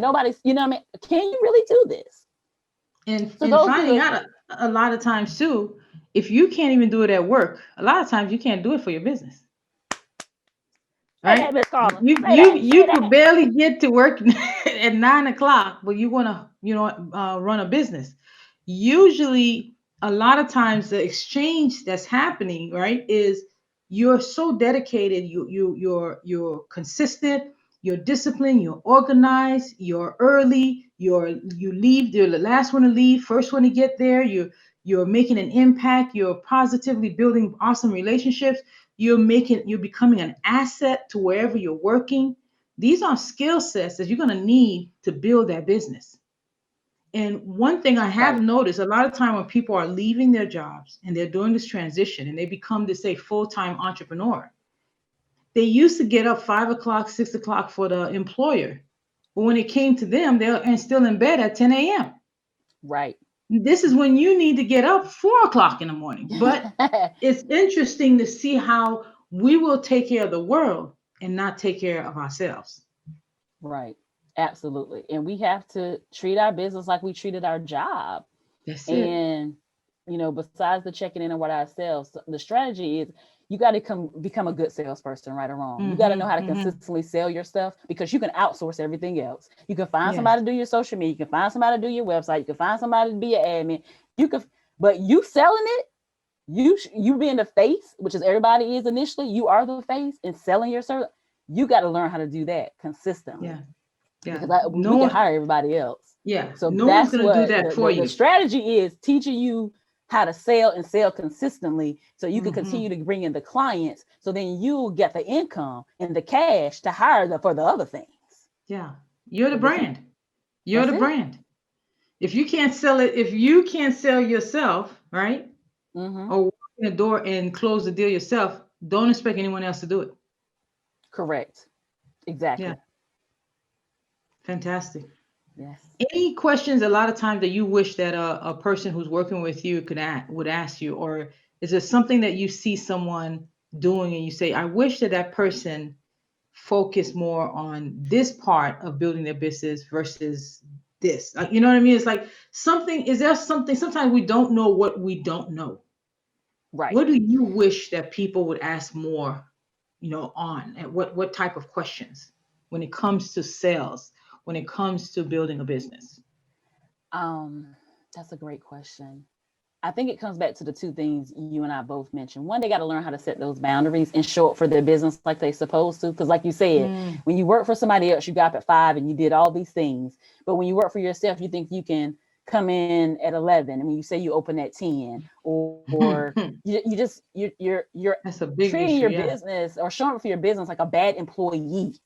nobody's, you know what I mean? Can you really do this? So And go through finding the out a lot of times too, if you can't even do it at work, a lot of times you can't do it for your business, say that, right? Miss Carla. You Say you that. Say you could that. barely get to work at 9 o'clock, but you want to, run a business. Usually, a lot of times the exchange that's happening, right, is you're so dedicated, you're consistent, you're disciplined, you're organized, you're early, you leave, you're the last one to leave, first one to get there. You're making an impact. You're positively building awesome relationships. You're becoming an asset to wherever you're working. These are skill sets that you're going to need to build that business. And one thing I have Right. noticed a lot of time when people are leaving their jobs and they're doing this transition and they become this say full-time entrepreneur, they used to get up 5 o'clock, 6 o'clock for the employer. But when it came to them, they're still in bed at 10 a.m. Right. This is when you need to get up 4 o'clock in the morning. But it's interesting to see how we will take care of the world and not take care of ourselves. Right. Absolutely. And we have to treat our business like we treated our job. That's it. And, besides the checking in and what ourselves, the strategy is you got to become a good salesperson, right or wrong. You got to know Mm-hmm. how to Mm-hmm. consistently sell your stuff because you can outsource everything else. You can find Yes. somebody to do your social media. You can find somebody to do your website. You can find somebody to be your admin. You can, but you selling it, you being the face, which is everybody is initially. You are the face and selling your service. You got to learn how to do that consistently Yeah. Yeah. because No we can one. hire everybody else. Yeah. So No one's that's gonna do what that for the you. strategy is, teaching you how to sell and sell consistently so you can Mm-hmm. continue to bring in the clients. So then you'll get the income and the cash to hire for the other things. Yeah. You're the But if you, brand. You're that's the it. brand. If you can't sell it, if you can't sell yourself, right? Mm-hmm. Or walk in the door and close the deal yourself, don't expect anyone else to do it. Correct. Yeah. Exactly. Fantastic. Yes. Any questions a lot of times that you wish that a person who's working with you would ask you, or is there something that you see someone doing and you say, I wish that that person focused more on this part of building their business versus this? You know what I mean? It's like something, is there something, sometimes we don't know what we don't know. Right. What do you wish that people would ask more, on, and what type of questions when it comes to sales, when it comes to building a business? Um, that's a great question. I think it comes back to the two things you and I both mentioned. One, they got to learn how to set those boundaries and show up for their business like they supposed to. Because, like you said, Mm, when you work for somebody else, you got up at 5 and you did all these things. But when you work for yourself, you think you can come in at 11, and when you say you open at 10, or you're that's a big treating your issue. Yeah. business or showing up for your business like a bad employee.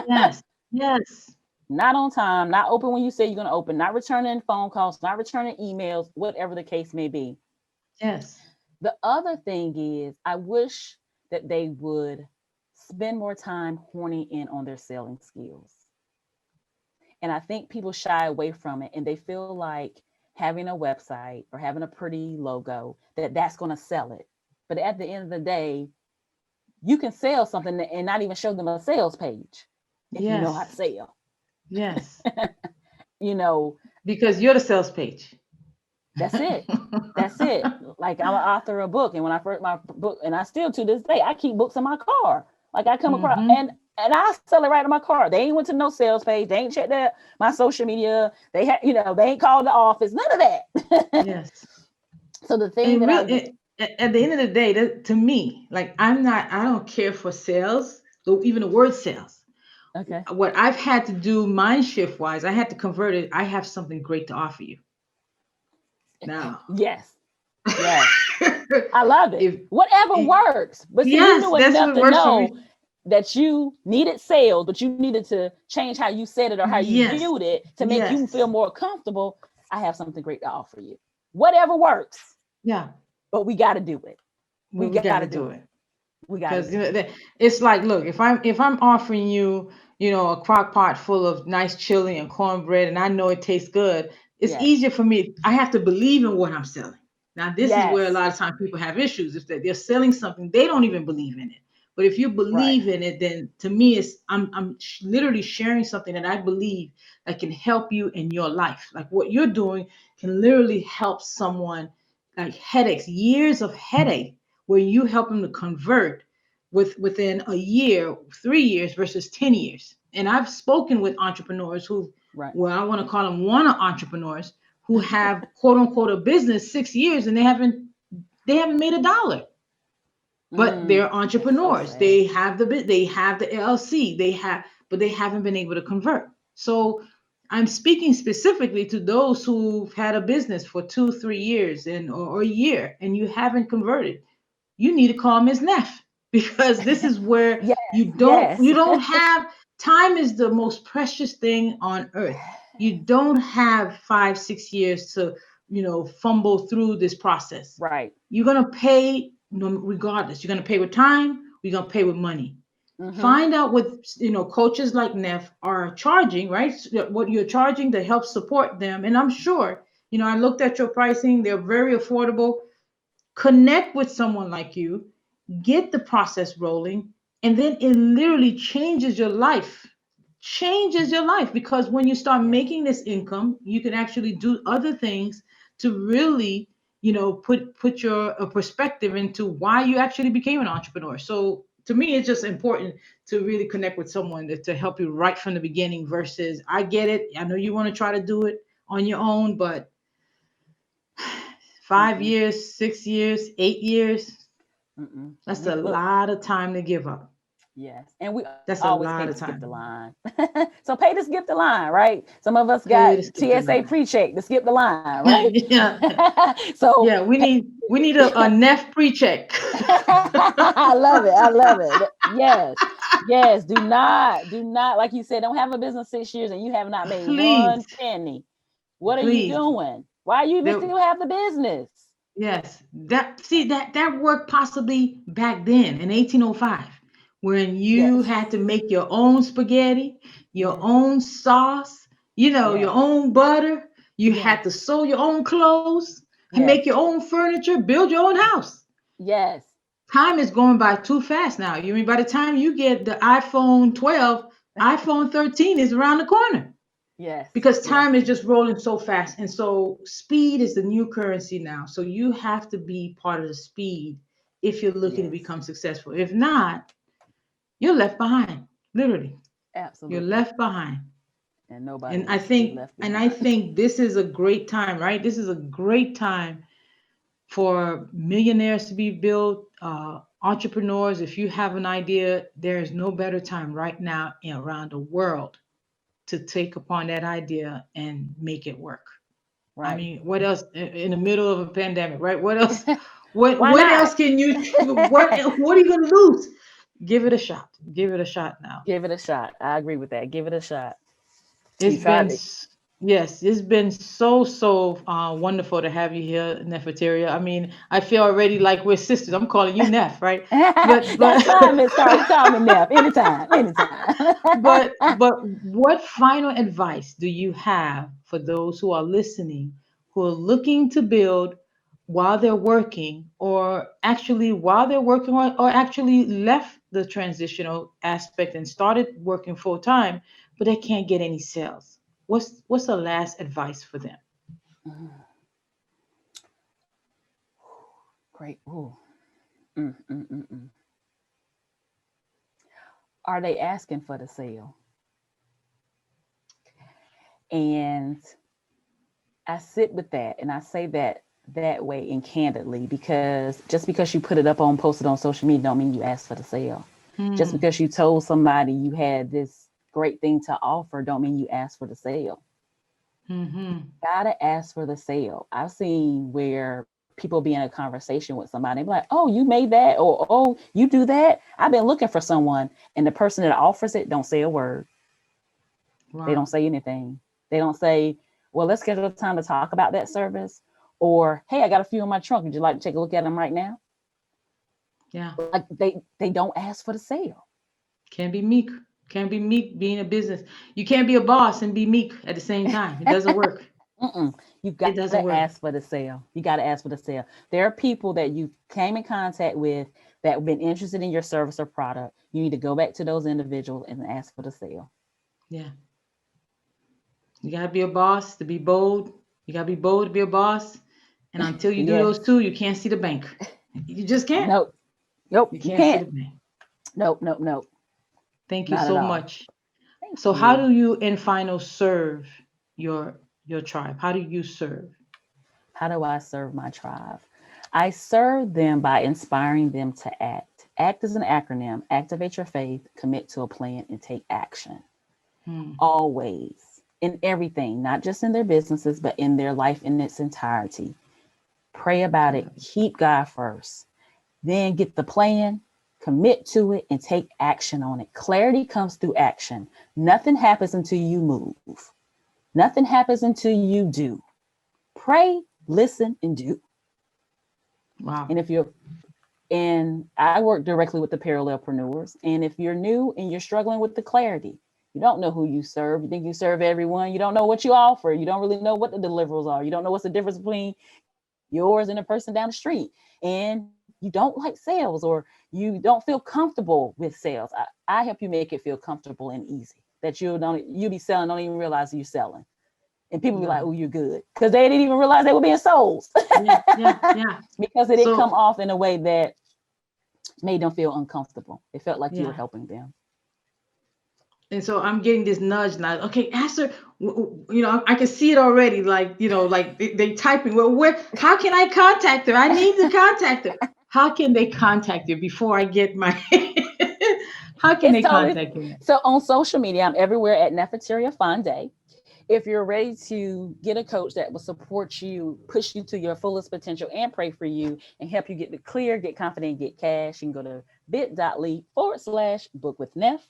Yes. Yes. Not on time, not open when you say you're going to open, not returning phone calls, not returning emails, whatever the case may be. Yes. The other thing is, I wish that they would spend more time honing in on their selling skills. And I think people shy away from it and they feel like having a website or having a pretty logo that's going to sell it. But at the end of the day, you can sell something and not even show them a sales page if you know how to Yes. sell. Yes. you know, Because you're the sales page. That's it. That's it. Like I'm an author of a book, and when I first my book, and I still to this day, I keep books in my car. Like I come across, Hmm. and I sell it right in my car. They ain't went to no sales page. They ain't checked my social media. They had, they ain't called the office. None of that. Yes. So the thing And that I really, at the end of the day, that, to me, like I don't care for sales, even the word sales. okay, What I've had to do mind shift wise, I had to convert it. I have something great to offer you now. yes, yes, I love it. if Whatever it, works. But see, you yes, knew that's enough what to works for know me. that you needed sales, but you needed to change how you said it or how you Yes, viewed it to make you feel yes, more comfortable. I have something great to offer you. Whatever works, yeah. but we got to do it. We We got to got to do do it. it. We got to Because do it. it's like, look, if I'm offering you, a crock pot full of nice chili and cornbread, and I know it tastes good, it's Yes. easier for me. I have to believe in what I'm selling. Now, this is where a Yes. lot of times people have issues. If they're selling something, they don't even believe in it. But if you Right. believe in it, then to me, it's literally sharing something that I believe that can help you in your life. Like what you're doing can literally help someone, like headaches, years of headache, where you help them to convert within a year, 3 years versus 10 years. And I've spoken with entrepreneurs who, Right. well, I want to call them one entrepreneurs who have quote unquote a business 6 years and they haven't made a dollar, but they're That's so entrepreneurs. sad. They have the LLC. But they haven't been able to convert. So I'm speaking specifically to those who've had a business for 2 3 years or a year and you haven't converted. You need to call Ms. Neff because this is where Yes, you don't yes. you don't have time is the most precious thing on earth. You don't have 5 6 years to fumble through this process. Right. You're gonna pay regardless. You're gonna pay with time. You're gonna pay with money. Mm-hmm. Find out what coaches like Neff are charging, right? What you're charging to help support them. And I'm sure, I looked at your pricing, they're very affordable. Connect with someone like you, get the process rolling, and then it literally changes your life because when you start Yes. making this income you can actually do other things to really put your perspective into why you actually became an entrepreneur. So to me it's just important to really connect with someone to help you right from the beginning versus I get it, I know you want to try to do it on your own, but 5 Mm-mm. years, 6 years, 8 years, Mm-mm. that's You a look. lot of time to give up. Yes, and we That's a always pay lot to of skip the time. line. So pay to skip the line, right? Some of us Pay got to skip the TSA line. pre-check to skip the line, right? Yeah, So yeah. We need a Neff pre-check. I love it. I love it. Yes. Yes. Do not, like you said, don't have a business 6 years and you have not made one Please, penny. What are you please. doing? Why you even There, still have the business? yes. That worked possibly back then in 1805 when you Yes. had to make your own spaghetti, your Yes. own sauce, your Yes. own butter. You had to Yes. sew your own clothes and make Yes. your own furniture, build your own house. Yes. Time is going by too fast now. You mean by the time you get the iPhone 12, iPhone 13 is around the corner Yes. because Yes. time is just rolling so fast. And so speed is the new currency now. So you have to be part of the speed if you're looking to Yes. become successful. If not, you're left behind. Literally, you're Absolutely. left behind. And nobody And I wants to be think left and I behind. think this is a great time, right? This is a great time for millionaires to be built, entrepreneurs. If you have an idea, there is no better time right now around the world to take upon that idea and make it work. I Right. mean, what else in the middle of a pandemic, right? What else? What Why what not? else can you? What are you gonna lose? Give it a shot. Give it a shot now. Give it a shot. I agree with that. Give it a shot. You It's been tried it. s- yes, it's been so wonderful to have you here, Nefateria. I mean, I feel already like we're sisters. I'm calling you Nef, right? But That's but fine, Miss Carr. You call me Neff anytime. Anytime. but what final advice do you have for those who are listening, who are looking to build while they're working, or actually while they're working, or actually left the transitional aspect and started working full time, but they can't get any sales? What's the last advice for them? Mm, great. Ooh. Mm, mm, mm, mm. Are they asking for the sale? And I sit with that and I say that way and candidly because just because you put it up on posted on social media don't mean you asked for the sale. Just Hmm. because you told somebody you had this great thing to offer don't mean you asked for the sale. Hmm. Gotta ask for the sale. I've seen where people be in a conversation with somebody and be like, oh, you made that, or oh, you do that. I've been looking for someone, and the person that offers it don't say a word. They don't Wow. say anything. They don't say, well, let's schedule time to talk about that service, or hey, I got a few in my trunk. Would you like to take a look at them right now? Yeah. Like they don't ask for the sale. Can't be meek. Can't be meek being a business. You can't be a boss and be meek at the same time. It doesn't work. Mm-mm. You It got doesn't to work. ask for the sale. You got to ask for the sale. There are people that you came in contact with that have been interested in your service or product, you need to go back to those individuals and ask for the sale. Yeah. You gotta be a boss to be bold. You gotta be bold to be a boss. And until you do Yes. those two, you can't see the bank. You just can't. Nope. Nope. You You can't see can't. the bank. Nope. Nope. Nope. Thank you Not at so all. much. Thank So how you. do you in final serve your tribe? How do you serve? How do I serve my tribe? I serve them by inspiring them to act. ACT is an acronym: activate your faith, commit to a plan, and take action. Hmm. Always, in everything, not just in their businesses, but in their life in its entirety. Pray about I it, love it. keep God first, then get the plan, commit to it, and take action on it. Clarity comes through action. Nothing happens until you move, nothing happens until you do. Pray, listen, and do. Wow. And if you're and I work directly with the parallelpreneurs. And if you're new and you're struggling with the clarity, you don't know who you serve. You think you serve everyone. You don't know what you offer. You don't really know what the deliverables are. You don't know what's the difference between yours and a person down the street. And you don't like sales, or you don't feel comfortable with sales. I help you make it feel comfortable and easy. That you'll be selling, don't even realize you're selling. And people be Love like, it. "Oh, you're good," because they didn't even realize they were being sold Yeah, yeah, yeah. because it didn't come So off in a way that made them feel uncomfortable. It felt like you were yeah. helping them. And so I'm getting this nudge now. Okay, ask her. I can see it already. Like, like they typing. Well, where? How can I contact her? I need to contact her. How can they contact you before I get my? How can It's they totally contact you? so on social media. I'm everywhere at Nefateria Fonda. If you're ready to get a coach that will support you, push you to your fullest potential, and pray for you and help you get the clear, get confident, get cash, you can go to bit.ly/book with Nef.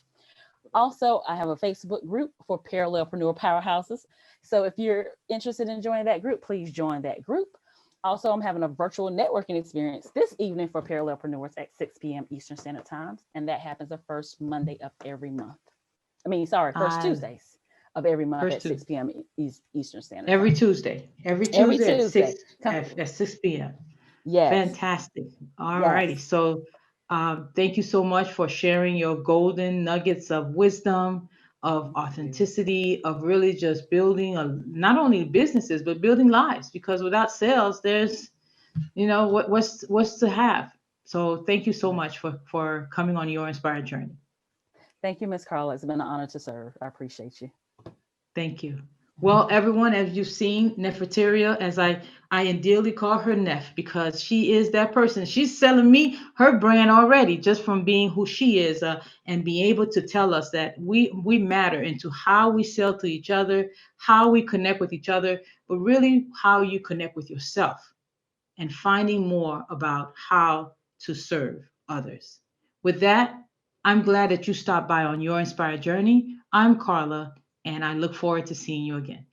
Also, I have a Facebook group for parallelpreneur powerhouses. So if you're interested in joining that group, please join that group. Also, I'm having a virtual networking experience this evening for parallelpreneurs at 6 p.m. Eastern Standard Times, and that happens the first Monday of every month. I mean, sorry, first I Tuesdays of every month at first 6 two p.m. Eastern Standard every Time. Tuesday, every Every Tuesday at Tuesday. six at 6 p.m. Yes, Fantastic. All righty. yes. So, thank you so much for sharing your golden nuggets of wisdom, of Thank you. authenticity, of really just building not only businesses but building lives. Because without sales, there's what's to have. So, thank you so Right. much for coming on your inspired journey. Thank you, Miss Carla. It's been an honor to serve. I appreciate you. Thank you. Well, everyone, as you've seen, Nefertaria, as I endearly call her Nef, because she is that person. She's selling me her brand already just from being who she is, and being able to tell us that we matter into how we sell to each other, how we connect with each other, but really how you connect with yourself and finding more about how to serve others. With that, I'm glad that you stopped by on your inspired journey. I'm Carla, and I look forward to seeing you again.